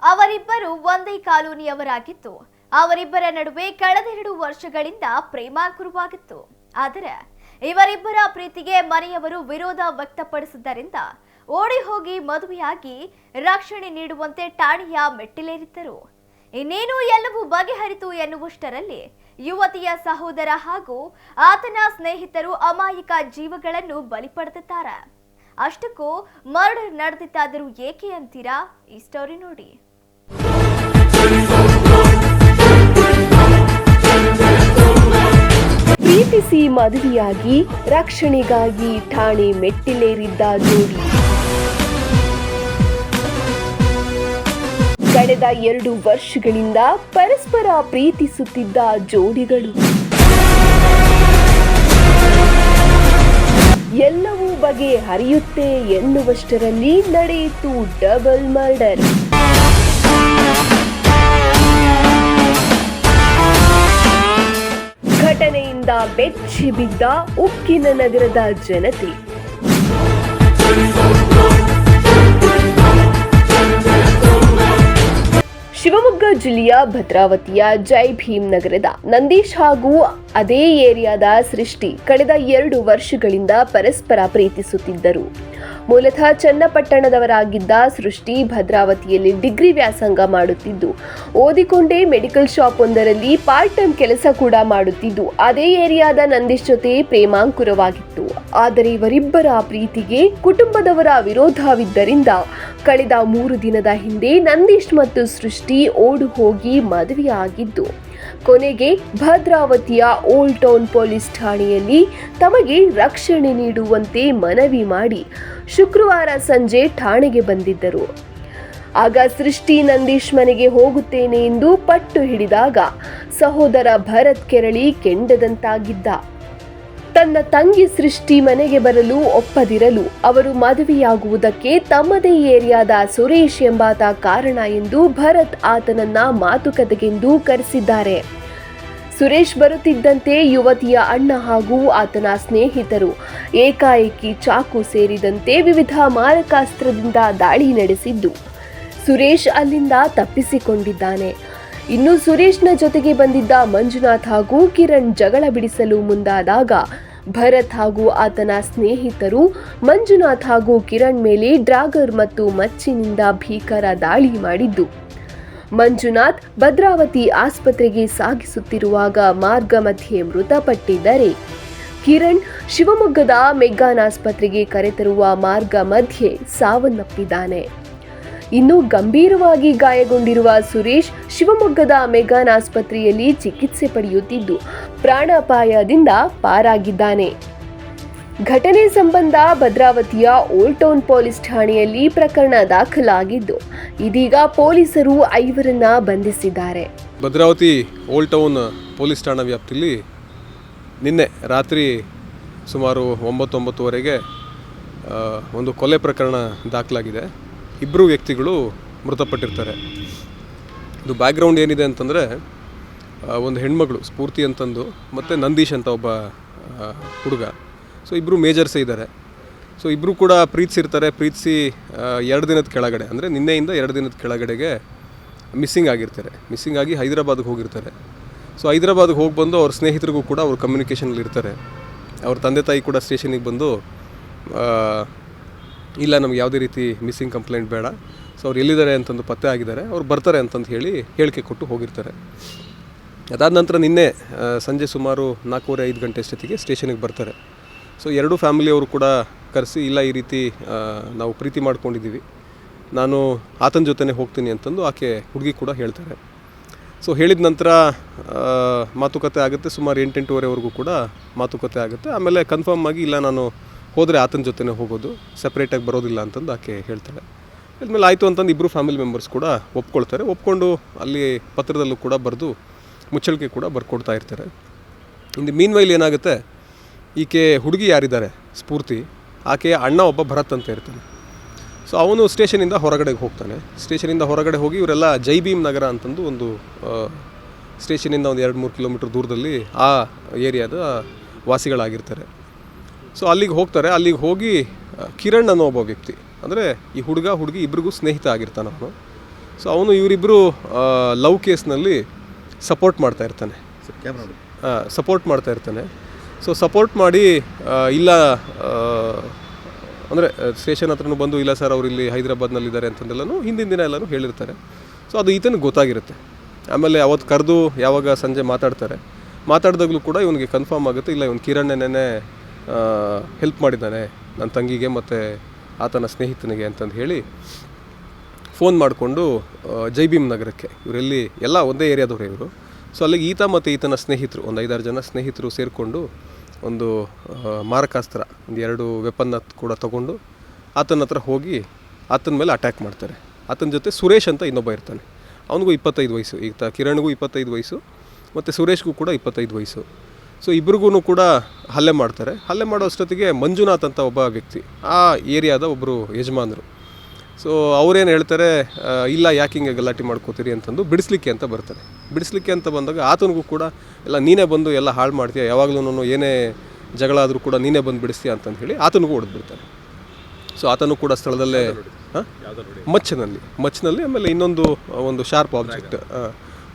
ಅವರಿಬ್ಬರು ಒಂದೇ ಕಾಲೋನಿಯವರಾಗಿದ್ದು ಅವರಿಬ್ಬರ ನಡುವೆ ಕಳೆದ 2 ವರ್ಷಗಳಿಂದ ಪ್ರೇಮಾಂಕುರವಾಗಿತ್ತು. ಆದರೆ ಇವರಿಬ್ಬರ ಪ್ರೀತಿಗೆ ಮನೆಯವರು ವಿರೋಧ ವ್ಯಕ್ತಪಡಿಸಿದ್ದರಿಂದ ಓಡಿ ಹೋಗಿ ಮದುವೆಯಾಗಿ ರಕ್ಷಣೆ ನೀಡುವಂತೆ ಠಾಣೆಯ ಮೆಟ್ಟಿಲೇರಿದ್ದರು. ಇನ್ನೇನು ಎಲ್ಲವೂ ಬಗೆಹರಿತು ಎನ್ನುವಷ್ಟರಲ್ಲಿ ಯುವತಿಯ ಸಹೋದರ ಹಾಗೂ ಆತನ ಸ್ನೇಹಿತರು ಅಮಾಯಕ ಜೀವಗಳನ್ನು ಬಲಿ ಪಡೆದಿದ್ದಾರೆ. ಅಷ್ಟಕ್ಕೂ ಮರ್ಡರ್ ನಡೆದಿದ್ದಾದರೂ ಏಕೆ ಅಂತೀರಾ? ಈ ಸ್ಟೋರಿ ನೋಡಿ. ಪ್ರೀತಿಸಿ ಮದುವೆಯಾಗಿ ರಕ್ಷಣೆಗಾಗಿ ಠಾಣೆ ಮೆಟ್ಟಿಲೇರಿದ್ದ ಜೋಡಿ. ಕಳೆದ 2 ವರ್ಷಗಳಿಂದ ಪರಸ್ಪರ ಪ್ರೀತಿಸುತ್ತಿದ್ದ ಜೋಡಿಗಳು. ಎಲ್ಲವೂ ಬಗೆಹರಿಯುತ್ತೆ ಎನ್ನುವಷ್ಟರಲ್ಲಿ ನಡೆಯಿತು ಡಬಲ್ ಮರ್ಡರ್. ಘಟನೆಯಿಂದ ಬೆಚ್ಚಿ ಬಿದ್ದ ಉಕ್ಕಿನ ನಗರದ ಜನತೆ. ಶಿವಮೊಗ್ಗ ಜಿಲ್ಲೆಯ ಭದ್ರಾವತಿಯ ಜೈ ಭೀಮ್ ನಗರದ ನಂದೀಶ್ ಹಾಗೂ ಅದೇ ಏರಿಯಾದ ಸೃಷ್ಟಿ ಕಳೆದ 2 ವರ್ಷಗಳಿಂದ ಪರಸ್ಪರ ಪ್ರೀತಿಸುತ್ತಿದ್ದರು. ಮೂಲತಃ ಚನ್ನಪಟ್ಟಣದವರಾಗಿದ್ದ ಸೃಷ್ಟಿ ಭದ್ರಾವತಿಯಲ್ಲಿ ಡಿಗ್ರಿ ವ್ಯಾಸಂಗ ಮಾಡುತ್ತಿದ್ದು, ಓದಿಕೊಂಡೇ ಮೆಡಿಕಲ್ ಶಾಪ್ ಒಂದರಲ್ಲಿ ಪಾರ್ಟ್ ಟೈಮ್ ಕೆಲಸ ಕೂಡ ಮಾಡುತ್ತಿದ್ದು, ಅದೇ ಏರಿಯಾದ ನಂದೀಶ್ ಜೊತೆ ಪ್ರೇಮಾಂಕುರವಾಗಿತ್ತು. ಆದರೆ ಇವರಿಬ್ಬರ ಪ್ರೀತಿಗೆ ಕುಟುಂಬದವರ ವಿರೋಧವಿದ್ದರಿಂದ ಕಳೆದ 3 ದಿನದ ಹಿಂದೆ ನಂದೀಶ್ ಮತ್ತು ಸೃಷ್ಟಿ ಓಡು ಹೋಗಿ ಮದುವೆಯಾಗಿದ್ದು, ಕೊನೆಗೆ ಭದ್ರಾವತಿಯ ಓಲ್ಡ್ ಟೌನ್ ಪೊಲೀಸ್ ಠಾಣೆಯಲ್ಲಿ ತಮಗೆ ರಕ್ಷಣೆ ನೀಡುವಂತೆ ಮನವಿ ಮಾಡಿ ಶುಕ್ರವಾರ ಸಂಜೆ ಠಾಣೆಗೆ ಬಂದಿದ್ದರು. ಆಗ ಸೃಷ್ಟಿ ನಂದೀಶ್ ಮನೆಗೆ ಹೋಗುತ್ತೇನೆ ಎಂದು ಪಟ್ಟು ಹಿಡಿದಾಗ ಸಹೋದರ ಭರತ್ ಕೆರಳಿ ಕೆಂಡದಂತಾಗಿದ್ದ. ತನ್ನ ತಂಗಿ ಸೃಷ್ಟಿ ಮನೆಗೆ ಬರಲು ಒಪ್ಪದಿರಲು ಅವರು ಮದುವೆಯಾಗುವುದಕ್ಕೆ ತಮ್ಮದೇ ಏರಿಯಾದ ಸುರೇಶ್ ಎಂಬಾತ ಕಾರಣ ಎಂದು ಭರತ್ ಆತನನ್ನ ಮಾತುಕತೆಗೆಂದು ಕರೆಸಿದ್ದಾರೆ. ಸುರೇಶ್ ಬರುತ್ತಿದ್ದಂತೆ ಯುವತಿಯ ಅಣ್ಣ ಹಾಗೂ ಆತನ ಸ್ನೇಹಿತರು ಏಕಾಏಕಿ ಚಾಕು ಸೇರಿದಂತೆ ವಿವಿಧ ಮಾರಕಾಸ್ತ್ರದಿಂದ ದಾಳಿ ನಡೆಸಿದ್ದು, ಸುರೇಶ್ ಅಲ್ಲಿಂದ ತಪ್ಪಿಸಿಕೊಂಡಿದ್ದಾನೆ. ಇನ್ನು ಸುರೇಶ್ನ ಜೊತೆಗೆ ಬಂದಿದ್ದ ಮಂಜುನಾಥ್ ಹಾಗೂ ಕಿರಣ್ ಜಗಳ ಬಿಡಿಸಲು ಮುಂದಾದಾಗ ಭರತ್ ಹಾಗೂ ಆತನ ಸ್ನೇಹಿತರು ಮಂಜುನಾಥ್ ಹಾಗೂ ಕಿರಣ್ ಮೇಲೆ ಡ್ರಾಗರ್ ಮತ್ತು ಮಚ್ಚಿನಿಂದ ಭೀಕರ ದಾಳಿ ಮಾಡಿದ್ದು, ಮಂಜುನಾಥ್ ಭದ್ರಾವತಿ ಆಸ್ಪತ್ರೆಗೆ ಸಾಗಿಸುತ್ತಿರುವಾಗ ಮಾರ್ಗ ಮಧ್ಯೆ ಮೃತಪಟ್ಟಿದ್ದರೆ ಕಿರಣ್ ಶಿವಮೊಗ್ಗದ ಮೆಗ್ಗಾನ್ ಆಸ್ಪತ್ರೆಗೆ ಕರೆತರುವ ಮಾರ್ಗ ಮಧ್ಯೆ ಸಾವನ್ನಪ್ಪಿದ್ದಾನೆ. ಇನ್ನು ಗಂಭೀರವಾಗಿ ಗಾಯಗೊಂಡಿರುವ ಸುರೇಶ್ ಶಿವಮೊಗ್ಗದ ಮೆಗ್ಗಾನ್ ಆಸ್ಪತ್ರೆಯಲ್ಲಿ ಚಿಕಿತ್ಸೆ ಪಡೆಯುತ್ತಿದ್ದು, ಪ್ರಾಣಾಪಾಯದಿಂದ ಪಾರಾಗಿದ್ದಾನೆ. ಘಟನೆ ಸಂಬಂಧ ಭದ್ರಾವತಿಯ ಓಲ್ಡ್ ಟೌನ್ ಪೊಲೀಸ್ ಠಾಣೆಯಲ್ಲಿ ಪ್ರಕರಣ ದಾಖಲಾಗಿದ್ದು, ಇದೀಗ ಪೊಲೀಸರು 5ರನ್ನ ಬಂಧಿಸಿದ್ದಾರೆ. ಭದ್ರಾವತಿ ಓಲ್ಡ್ ಟೌನ್ ಪೊಲೀಸ್ ಠಾಣಾ ವ್ಯಾಪ್ತಿಯಲ್ಲಿ ನಿನ್ನೆ ರಾತ್ರಿ ಸುಮಾರು 9:09ವರೆಗೆ ಒಂದು ಕೊಲೆ ಪ್ರಕರಣ ದಾಖಲಾಗಿದೆ. 2 ವ್ಯಕ್ತಿಗಳು ಮೃತಪಟ್ಟಿರ್ತಾರೆ. ಇದು ಬ್ಯಾಕ್ಗ್ರೌಂಡ್ ಏನಿದೆ ಅಂತಂದರೆ, ಒಂದು ಹೆಣ್ಮಗಳು ಸ್ಫೂರ್ತಿ ಅಂತಂದು ಮತ್ತು ನಂದೀಶ್ ಅಂತ ಒಬ್ಬ ಹುಡುಗ. ಸೊ 2 ಮೇಜರ್ಸೇ ಇದ್ದಾರೆ. ಸೊ 2 ಕೂಡ ಪ್ರೀತಿಸಿರ್ತಾರೆ. ಪ್ರೀತಿಸಿ 2 ದಿನದ ಕೆಳಗಡೆ, ಅಂದರೆ ನಿನ್ನೆಯಿಂದ 2 ದಿನದ ಕೆಳಗಡೆಗೆ ಮಿಸ್ಸಿಂಗ್ ಆಗಿರ್ತಾರೆ. ಮಿಸ್ಸಿಂಗ್ ಆಗಿ ಹೈದರಾಬಾದ್ಗೆ ಹೋಗಿರ್ತಾರೆ. ಸೊ ಹೈದರಾಬಾದ್ಗೆ ಹೋಗಿ ಬಂದು ಅವ್ರ ಸ್ನೇಹಿತರಿಗೂ ಕೂಡ ಅವ್ರು ಕಮ್ಯುನಿಕೇಷನಲ್ಲಿ ಇರ್ತಾರೆ. ಅವ್ರ ತಂದೆ ತಾಯಿ ಕೂಡ ಸ್ಟೇಷನಿಗೆ ಬಂದು ಇಲ್ಲ, ನಮ್ಗೆ ಯಾವುದೇ ರೀತಿ ಮಿಸ್ಸಿಂಗ್ ಕಂಪ್ಲೇಂಟ್ ಬೇಡ, ಸೊ ಅವ್ರು ಎಲ್ಲಿದ್ದಾರೆ ಅಂತಂದು ಪತ್ತೆ ಆಗಿದ್ದಾರೆ, ಅವ್ರು ಬರ್ತಾರೆ ಅಂತಂದು ಹೇಳಿ ಹೇಳಿಕೆ ಕೊಟ್ಟು ಹೋಗಿರ್ತಾರೆ. ಅದಾದ ನಂತರ ನಿನ್ನೆ ಸಂಜೆ ಸುಮಾರು 4:30-5 ಗಂಟೆ ಅಷ್ಟೊತ್ತಿಗೆ ಸ್ಟೇಷನಿಗೆ ಬರ್ತಾರೆ. ಸೊ 2 ಫ್ಯಾಮಿಲಿಯವರು ಕೂಡ ಕರೆಸಿ, ಇಲ್ಲ ಈ ರೀತಿ ನಾವು ಪ್ರೀತಿ ಮಾಡ್ಕೊಂಡಿದ್ದೀವಿ, ನಾನು ಆತನ ಜೊತೆನೇ ಹೋಗ್ತೀನಿ ಅಂತಂದು ಆಕೆ ಹುಡುಗಿ ಕೂಡ ಹೇಳ್ತಾರೆ. ಸೊ ಹೇಳಿದ ನಂತರ ಮಾತುಕತೆ ಆಗುತ್ತೆ. ಸುಮಾರು 8-8:30ವರೆಗೂ ಕೂಡ ಮಾತುಕತೆ ಆಗುತ್ತೆ. ಆಮೇಲೆ ಕನ್ಫರ್ಮ್ ಆಗಿ, ಇಲ್ಲ ನಾನು ಹೋದರೆ ಆತನ ಜೊತೆನೇ ಹೋಗೋದು, ಸಪ್ರೇಟಾಗಿ ಬರೋದಿಲ್ಲ ಅಂತಂದು ಆಕೆ ಹೇಳ್ತಾಳೆ. ಆಮೇಲೆ ಆಯಿತು ಅಂತಂದು 2 ಫ್ಯಾಮಿಲಿ ಮೆಂಬರ್ಸ್ ಕೂಡ ಒಪ್ಕೊಳ್ತಾರೆ. ಒಪ್ಕೊಂಡು ಅಲ್ಲಿ ಪತ್ರದಲ್ಲೂ ಕೂಡ ಬರೆದು ಮುಚ್ಚಳಿಕೆ ಕೂಡ ಬರ್ಕೊಡ್ತಾ ಇರ್ತಾರೆ. ಇನ್ನು ಮೀನ್ವೈಲ್ ಏನಾಗುತ್ತೆ, ಈಕೆ ಹುಡುಗಿ ಯಾರಿದ್ದಾರೆ ಸ್ಫೂರ್ತಿ, ಆಕೆಯ ಅಣ್ಣ ಒಬ್ಬ ಭರತ್ ಅಂತ ಇರ್ತಾನೆ. ಸೊ ಅವನು ಸ್ಟೇಷನಿಂದ ಹೊರಗಡೆಗೆ ಹೋಗ್ತಾನೆ. ಸ್ಟೇಷನಿಂದ ಹೊರಗಡೆ ಹೋಗಿ ಇವರೆಲ್ಲ ಜೈ ಭೀಮ್ ನಗರ ಅಂತಂದು ಒಂದು ಸ್ಟೇಷನಿಂದ ಒಂದು 2-3 ಕಿಲೋಮೀಟ್ರ್ ದೂರದಲ್ಲಿ ಆ ಏರಿಯಾದ ವಾಸಿಗಳಾಗಿರ್ತಾರೆ. ಸೊ ಅಲ್ಲಿಗೆ ಹೋಗ್ತಾರೆ. ಅಲ್ಲಿಗೆ ಹೋಗಿ ಕಿರಣ್ ಅನ್ನೋ ಒಬ್ಬ ವ್ಯಕ್ತಿ, ಅಂದರೆ ಈ ಹುಡುಗಿ ಇಬ್ಬರಿಗೂ ಸ್ನೇಹಿತ ಆಗಿರ್ತಾನೆ ಅವನು. ಸೊ ಅವನು ಇವರಿಬ್ಬರು ಲವ್ ಕೇಸ್ನಲ್ಲಿ ಸಪೋರ್ಟ್ ಮಾಡ್ತಾ ಇರ್ತಾನೆ. ಸೊ ಸಪೋರ್ಟ್ ಮಾಡಿ ಇಲ್ಲ ಅಂದರೆ ಸ್ಟೇಷನ್ ಹತ್ರನೂ ಬಂದು ಇಲ್ಲ ಸರ್ ಅವ್ರು ಇಲ್ಲಿ ಹೈದರಾಬಾದ್ನಲ್ಲಿದ್ದಾರೆ ಅಂತಂದೆಲ್ಲನೂ ಹಿಂದಿನ ದಿನ ಎಲ್ಲನೂ ಹೇಳಿರ್ತಾರೆ. ಸೊ ಅದು ಈತನಿಗೆ ಗೊತ್ತಾಗಿರುತ್ತೆ. ಆಮೇಲೆ ಅವತ್ತು ಕರೆದು ಯಾವಾಗ ಸಂಜೆ ಮಾತಾಡಿದಾಗಲೂ ಕೂಡ ಇವನಿಗೆ ಕನ್ಫರ್ಮ್ ಆಗುತ್ತೆ, ಇಲ್ಲ ಇವನು ಕಿರಣ್ಣನೇ ಹೆಲ್ಪ್ ಮಾಡಿದ್ದಾನೆ ನನ್ನ ತಂಗಿಗೆ ಮತ್ತು ಆತನ ಸ್ನೇಹಿತನಿಗೆ ಅಂತಂದು ಹೇಳಿ ಫೋನ್ ಮಾಡಿಕೊಂಡು ಜೈ ಭೀಮ್ ನಗರಕ್ಕೆ, ಇವರೆಲ್ಲಿ ಎಲ್ಲ ಒಂದೇ ಏರಿಯಾದವ್ರೆ ಇವರು. ಸೊ ಅಲ್ಲಿಗೆ ಈತ ಮತ್ತು ಈತನ ಸ್ನೇಹಿತರು ಒಂದು 5-6 ಜನ ಸ್ನೇಹಿತರು ಸೇರಿಕೊಂಡು ಒಂದು ಮಾರಕಾಸ್ತ್ರ ಒಂದು 2 ವೆಪನ್ನ ಕೂಡ ತೊಗೊಂಡು ಆತನ ಹತ್ರ ಹೋಗಿ ಆತನ ಮೇಲೆ ಅಟ್ಯಾಕ್ ಮಾಡ್ತಾರೆ. ಆತನ ಜೊತೆ ಸುರೇಶ್ ಅಂತ ಇನ್ನೊಬ್ಬ ಇರ್ತಾನೆ, ಅವನಿಗೂ 25 ವಯಸ್ಸು. ಈಗ ಕಿರಣ್ಗೂ 25 ವಯಸ್ಸು ಮತ್ತು ಸುರೇಶ್ಗೂ ಕೂಡ 25 ವಯಸ್ಸು. ಸೊ ಇಬ್ರಿಗೂ ಕೂಡ ಹಲ್ಲೆ ಮಾಡ್ತಾರೆ. ಹಲ್ಲೆ ಮಾಡೋ ಅಷ್ಟೊತ್ತಿಗೆ ಮಂಜುನಾಥ್ ಅಂತ ಒಬ್ಬ ವ್ಯಕ್ತಿ, ಆ ಏರಿಯಾದ ಒಬ್ಬರು ಯಜಮಾನರು. ಸೊ ಅವರೇನು ಹೇಳ್ತಾರೆ, ಇಲ್ಲ ಯಾಕೆ ಹಿಂಗೆ ಗಲಾಟೆ ಮಾಡ್ಕೋತೀರಿ ಅಂತಂದು ಬಿಡಿಸ್ಲಿಕ್ಕೆ ಅಂತ ಬರ್ತಾರೆ. ಬಿಡಿಸ್ಲಿಕ್ಕೆ ಅಂತ ಬಂದಾಗ ಆತನಿಗೂ ಕೂಡ ಎಲ್ಲ ನೀನೇ ಬಂದು ಎಲ್ಲ ಹಾಳು ಮಾಡ್ತೀಯ, ಯಾವಾಗಲೂ ಏನೇ ಜಗಳ ಆದರೂ ಕೂಡ ನೀನೇ ಬಂದು ಬಿಡಿಸ್ತೀಯ ಅಂತಂದು ಹೇಳಿ ಆತನಿಗೂ ಹೊಡೆದ್ಬಿಡ್ತಾರೆ. ಸೊ ಆತನೂ ಕೂಡ ಸ್ಥಳದಲ್ಲೇ ಮಚ್ಚಿನಲ್ಲಿ ಆಮೇಲೆ ಒಂದು ಶಾರ್ಪ್ ಆಬ್ಜೆಕ್ಟ್,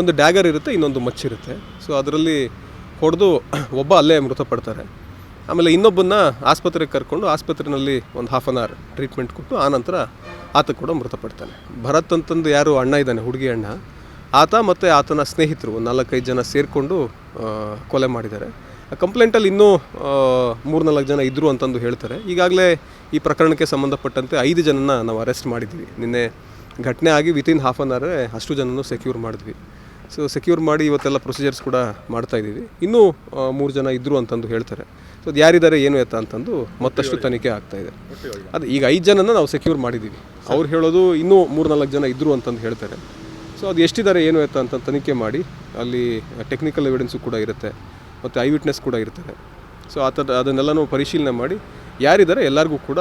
ಒಂದು ಡ್ಯಾಗರ್ ಇರುತ್ತೆ, ಇನ್ನೊಂದು ಮಚ್ಚಿರುತ್ತೆ. ಸೊ ಅದರಲ್ಲಿ ಹೊಡೆದು ಒಬ್ಬ ಅಲ್ಲೇ ಮೃತಪಡ್ತಾರೆ. ಆಮೇಲೆ ಇನ್ನೊಬ್ಬನ್ನ ಆಸ್ಪತ್ರೆಗೆ ಕರ್ಕೊಂಡು ಆಸ್ಪತ್ರೆಯಲ್ಲಿ ಒಂದು 1/2 an hour ಟ್ರೀಟ್ಮೆಂಟ್ ಕೊಟ್ಟು ಆನಂತರ ಆತ ಕೂಡ ಮೃತಪಡ್ತಾನೆ. ಭರತ್ ಅಂತಂದು ಯಾರು ಅಣ್ಣ ಇದ್ದಾನೆ, ಹುಡುಗಿ ಅಣ್ಣ, ಆತ ಮತ್ತು ಆತನ ಸ್ನೇಹಿತರು 4-5 ಜನ ಸೇರಿಕೊಂಡು ಕೊಲೆ ಮಾಡಿದ್ದಾರೆ. ಕಂಪ್ಲೇಂಟಲ್ಲಿ ಇನ್ನೂ 3-4 ಜನ ಇದ್ದರು ಅಂತಂದು ಹೇಳ್ತಾರೆ. ಈಗಾಗಲೇ ಈ ಪ್ರಕರಣಕ್ಕೆ ಸಂಬಂಧಪಟ್ಟಂತೆ 5 ಜನನ ನಾವು ಅರೆಸ್ಟ್ ಮಾಡಿದ್ವಿ. ನಿನ್ನೆ ಘಟನೆ ಆಗಿ ವಿತಿನ್ 1/2 an hour ಅಷ್ಟು ಜನನೂ ಸೆಕ್ಯೂರ್ ಮಾಡಿದ್ವಿ. ಸೊ ಸೆಕ್ಯೂರ್ ಮಾಡಿ ಇವತ್ತೆಲ್ಲ ಪ್ರೊಸೀಜರ್ಸ್ ಕೂಡ ಮಾಡ್ತಾಯಿದ್ದೀವಿ. ಇನ್ನೂ 3 ಜನ ಇದ್ದರು ಅಂತಂದು ಹೇಳ್ತಾರೆ. ಸೊ ಅದು ಯಾರಿದ್ದಾರೆ ಏನು ಎತ್ತ ಅಂತಂದು ಮತ್ತಷ್ಟು ತನಿಖೆ ಆಗ್ತಾಯಿದೆ. ಅದು ಈಗ 5 ಜನನ ನಾವು ಸೆಕ್ಯೂರ್ ಮಾಡಿದ್ದೀವಿ. ಅವ್ರು ಹೇಳೋದು ಇನ್ನೂ 3-4 ಜನ ಇದ್ದರು ಅಂತಂದು ಹೇಳ್ತಾರೆ. ಸೊ ಅದು ಎಷ್ಟಿದ್ದಾರೆ ಏನು ಎತ್ತ ಅಂತ ತನಿಖೆ ಮಾಡಿ ಅಲ್ಲಿ ಟೆಕ್ನಿಕಲ್ ಎವಿಡೆನ್ಸು ಕೂಡ ಇರುತ್ತೆ ಮತ್ತು ಐ ವಿಟ್ನೆಸ್ ಕೂಡ ಇರ್ತಾರೆ. ಸೊ ಅದನ್ನೆಲ್ಲನೂ ಪರಿಶೀಲನೆ ಮಾಡಿ ಯಾರಿದ್ದಾರೆ ಎಲ್ಲರಿಗೂ ಕೂಡ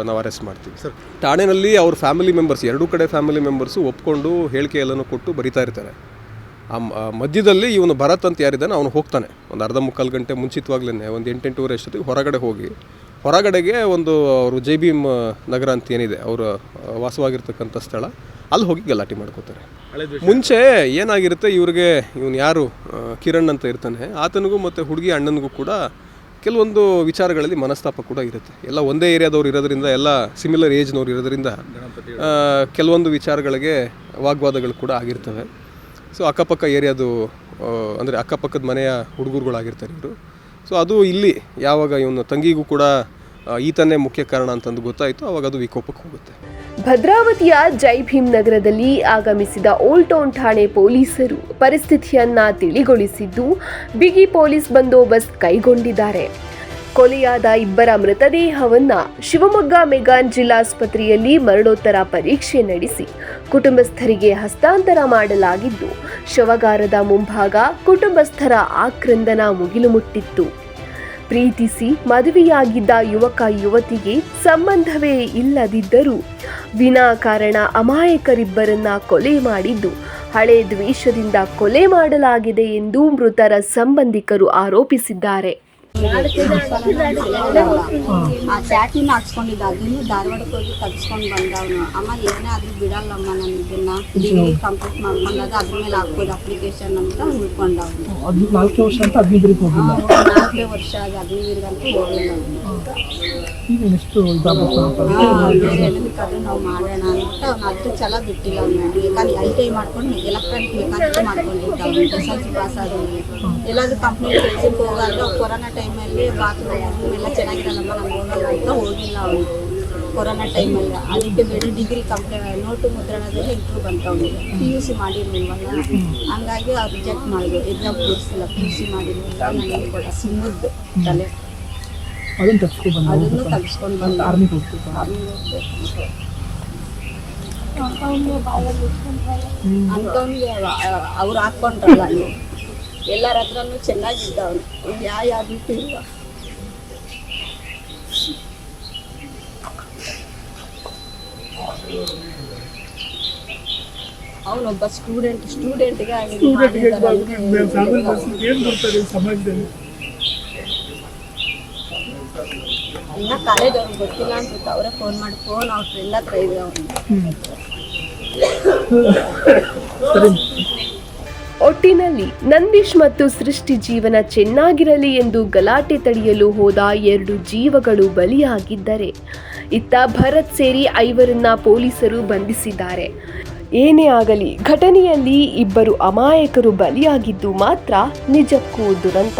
ನಾವು ಅರೆಸ್ಟ್ ಮಾಡ್ತೀವಿ. ಸರ್ ಠಾಣೆಯಲ್ಲಿ ಅವ್ರ ಫ್ಯಾಮಿಲಿ ಮೆಂಬರ್ಸ್, 2 ಕಡೆ ಫ್ಯಾಮಿಲಿ ಮೆಂಬರ್ಸು ಒಪ್ಕೊಂಡು ಹೇಳಿಕೆ ಎಲ್ಲನೂ ಕೊಟ್ಟು ಬರಿತಾ ಇರ್ತಾರೆ. ಆ ಮಧ್ಯದಲ್ಲಿ ಇವನು ಭರತ್ ಅಂತ ಯಾರಿದ್ದಾನೆ ಅವನು ಹೋಗ್ತಾನೆ ಒಂದು 1/2-3 ಗಂಟೆ ಮುಂಚಿತವಾಗ್ಲೇ ಒಂದು 8-8:30 ಅಷ್ಟೊತ್ತಿಗೆ ಹೊರಗಡೆಗೆ ಒಂದು ಅವರು ಜೈ ಭೀಮ್ ನಗರ ಅಂತ ಏನಿದೆ ಅವರು ವಾಸವಾಗಿರ್ತಕ್ಕಂಥ ಸ್ಥಳ, ಅಲ್ಲಿ ಹೋಗಿ ಗಲಾಟೆ ಮಾಡ್ಕೋತಾರೆ. ಮುಂಚೆ ಏನಾಗಿರುತ್ತೆ, ಇವನು ಯಾರು ಕಿರಣ್ ಅಂತ ಇರ್ತಾನೆ ಆತನಿಗೂ ಮತ್ತು ಹುಡುಗಿ ಅಣ್ಣನಿಗೂ ಕೂಡ ಕೆಲವೊಂದು ವಿಚಾರಗಳಲ್ಲಿ ಮನಸ್ತಾಪ ಕೂಡ ಇರುತ್ತೆ. ಎಲ್ಲ ಒಂದೇ ಏರಿಯಾದವ್ರು ಇರೋದ್ರಿಂದ, ಎಲ್ಲ ಸಿಮಿಲರ್ ಏಜ್ನವ್ರು ಇರೋದ್ರಿಂದ ಕೆಲವೊಂದು ವಿಚಾರಗಳಿಗೆ ವಾಗ್ವಾದಗಳು ಕೂಡ ಆಗಿರ್ತವೆ. ಸೊ ಅಕ್ಕಪಕ್ಕ ಏರಿಯಾದು ಅಂದರೆ ಅಕ್ಕಪಕ್ಕದ ಮನೆಯ ಹುಡುಗರುಗಳಾಗಿರ್ತಾರೆ ಇವರು. ಸೊ ಅದು ಇಲ್ಲಿ ಯಾವಾಗ ಇವನು ತಂಗಿಗೂ ಕೂಡ ಈತನೇ ಮುಖ್ಯ ಕಾರಣ ಅಂತಂದು ಗೊತ್ತಾಯಿತು, ಆವಾಗ ಅದು ವಿಕೋಪಕ್ಕೆ ಹೋಗುತ್ತೆ. ಭದ್ರಾವತಿಯ ಜೈ ಭೀಮ್ ನಗರದಲ್ಲಿ ಆಗಮಿಸಿದ ಓಲ್ಡ್ ಟೌನ್ ಠಾಣೆ ಪೊಲೀಸರು ಪರಿಸ್ಥಿತಿಯನ್ನ ತಿಳಿಗೊಳಿಸಿದ್ದು ಬಿಗಿ ಪೊಲೀಸ್ ಬಂದೋಬಸ್ತ್ ಕೈಗೊಂಡಿದ್ದಾರೆ. ಕೊಲೆಯಾದ 2 ಮೃತದೇಹವನ್ನ ಶಿವಮೊಗ್ಗ ಮೆಗಾನ್ ಜಿಲ್ಲಾಸ್ಪತ್ರೆಯಲ್ಲಿ ಮರಣೋತ್ತರ ಪರೀಕ್ಷೆ ನಡೆಸಿ ಕುಟುಂಬಸ್ಥರಿಗೆ ಹಸ್ತಾಂತರ ಮಾಡಲಾಗಿದ್ದು, ಶವಗಾರದ ಮುಂಭಾಗ ಕುಟುಂಬಸ್ಥರ ಆಕ್ರಂದನ ಮುಗಿಲು ಮುಟ್ಟಿತ್ತು. ಪ್ರೀತಿಸಿ ಮದುವೆಯಾಗಿದ್ದ ಯುವಕ ಯುವತಿಗೆ ಸಂಬಂಧವೇ ಇಲ್ಲದಿದ್ದರೂ ವಿನಾಕಾರಣ ಅಮಾಯಕರಿಬ್ಬರನ್ನ ಕೊಲೆ ಮಾಡಿದ್ದು ಹಳೆ ದ್ವೇಷದಿಂದ ಕೊಲೆ ಮಾಡಲಾಗಿದೆ ಎಂದು ಮೃತರ ಸಂಬಂಧಿಕರು ಆರೋಪಿಸಿದ್ದಾರೆ. ಆ ಚಾಟಿನ ಹಾಕ್ಸ್ಕೊಂಡಿದ್ದ, ಅದನ್ನು ಧಾರವಾಡಕ್ಕೆ ಹೋಗಿ ತೆಗೆಸ್ಕೊಂಡು ಬಂದವನು. ಅಮ್ಮ ಏನೇ ಆದ್ರೂ ಬಿಡಲ್ಲಮ್ಮ, ನಾನು ಇದನ್ನ ಡಿಗ್ರಿ ಕಂಪ್ಲೀಟ್ ಮಾಡ್ಕೊಂಡಾಗ ಅದ್ರ ಮೇಲೆ ಹಾಕ್ಬೋದು ಅಪ್ಲಿಕೇಶನ್ ಅಂತ ಉಳ್ಕೊಂಡವನು. 4 ವರ್ಷ ಅಂತ 15 ಹೋಗಿಲ್ಲ. 4 ವರ್ಷ ಆಗಿ 15 ಹೋಗಿಲ್ಲ. ಬೇಕಾದ್ರೂ ನಾವು ಮಾಡೋಣ ಅಂತ ಅವ್ನು 10 ಸಲ ಬಿಟ್ಟಿಲ್ಲ. ಅವ್ನು ಬೇಕಾದ್ರೆ ITI ಮಾಡ್ಕೊಂಡು ಎಲೆಕ್ಟ್ರಾನಿಕ್ ಮೆಕ್ಯಾನಿಕ್ ಮಾಡ್ಕೊಂಡಿದ್ದ. ಅವ್ನು SLC ಪಾಸ್ ಆದವನು. ಎಲ್ಲಾದ್ರೂ ಕಂಪ್ನಿ ಕೆಲ್ಸಕ್ಕೆ ಹೋಗಾದ್ರೆ ಕೊರೋನಾ ಟೈಮಲ್ಲಿ ಬಾತ್ರೂಮ್ ಎಲ್ಲ ಚೆನ್ನಾಗಿರಲ್ಲಮ್ಮ, ನಾವು ಹೋಗಲ್ಲ ಅಂತ ಹೋಗಿಲ್ಲ ಅವನು ಕೊರೋನಾ ಟೈಮಲ್ಲಿ. ಅದಕ್ಕೆ ಬೇರೆ ಡಿಗ್ರಿ ನೋಟು ಮುದ್ರಣದಲ್ಲಿ ಇಂಟ್ರೂ ಬಂತು ಅವನಿಗೆ. PUC ಮಾಡಿರ್ಲಿಲ್ವಲ್ಲ, ಹಂಗಾಗಿ ಅವ್ರು ರಿಜೆಕ್ಟ್ ಮಾಡಿದ್ರು. ಎಕ್ಸಾಮ್ ತೋರಿಸಿಲ್ಲ, PUC ಮಾಡಿರ್ಲಿಲ್ಲ. ನನಗೆ ಕೂಡ ಸಿಂಗದ್ದು ತಲೆ ಅದನ್ನು ತೆಗೆಸ್ಕೊಂಡು ಬಂದು ಆರ್ಮಿಗೆ ಹೋಗ್ಬೇಕು. ಅಂಥವ್ನಿಗೆ ಅವ್ರು ಹಾಕ್ಕೊಂಡ್ರಲ್ಲ, ಎಲ್ಲರ ಹತ್ರನೂ ಚೆನ್ನಾಗಿದ್ದ ಅವನು, ಯಾವ ರೀತಿ ಇಲ್ಲ. ಅವನೊಬ್ಬ ಸ್ಟೂಡೆಂಟ್ಗೆ ಇನ್ನ ಕಾಲೇಜ್ ಅವ್ರಿಗೆ ಗೊತ್ತಿಲ್ಲ ಅನ್ಸುತ್ತೆ. ಅವರೇ ಫೋನ್ ಅವ್ರ ಫ್ರೆಂಡ್ ಹತ್ರ ಇದೆ ಅವನು. ಸರಿ. ಒಟ್ಟಿನಲ್ಲಿ ನಂದೀಶ್ ಮತ್ತು ಸೃಷ್ಟಿ ಜೀವನ ಚೆನ್ನಾಗಿರಲಿ ಎಂದು ಗಲಾಟೆ ತಡೆಯಲು ಹೋದ 2 ಜೀವಗಳು ಬಲಿಯಾಗಿದ್ದರೆ ಇತ್ತ ಭರತ್ ಸೇರಿ 5ರನ್ನ ಪೊಲೀಸರು ಬಂಧಿಸಿದ್ದಾರೆ. ಏನೇ ಆಗಲಿ ಘಟನೆಯಲ್ಲಿ 2 ಅಮಾಯಕರು ಬಲಿಯಾಗಿದ್ದು ಮಾತ್ರ ನಿಜಕ್ಕೂ ದುರಂತ.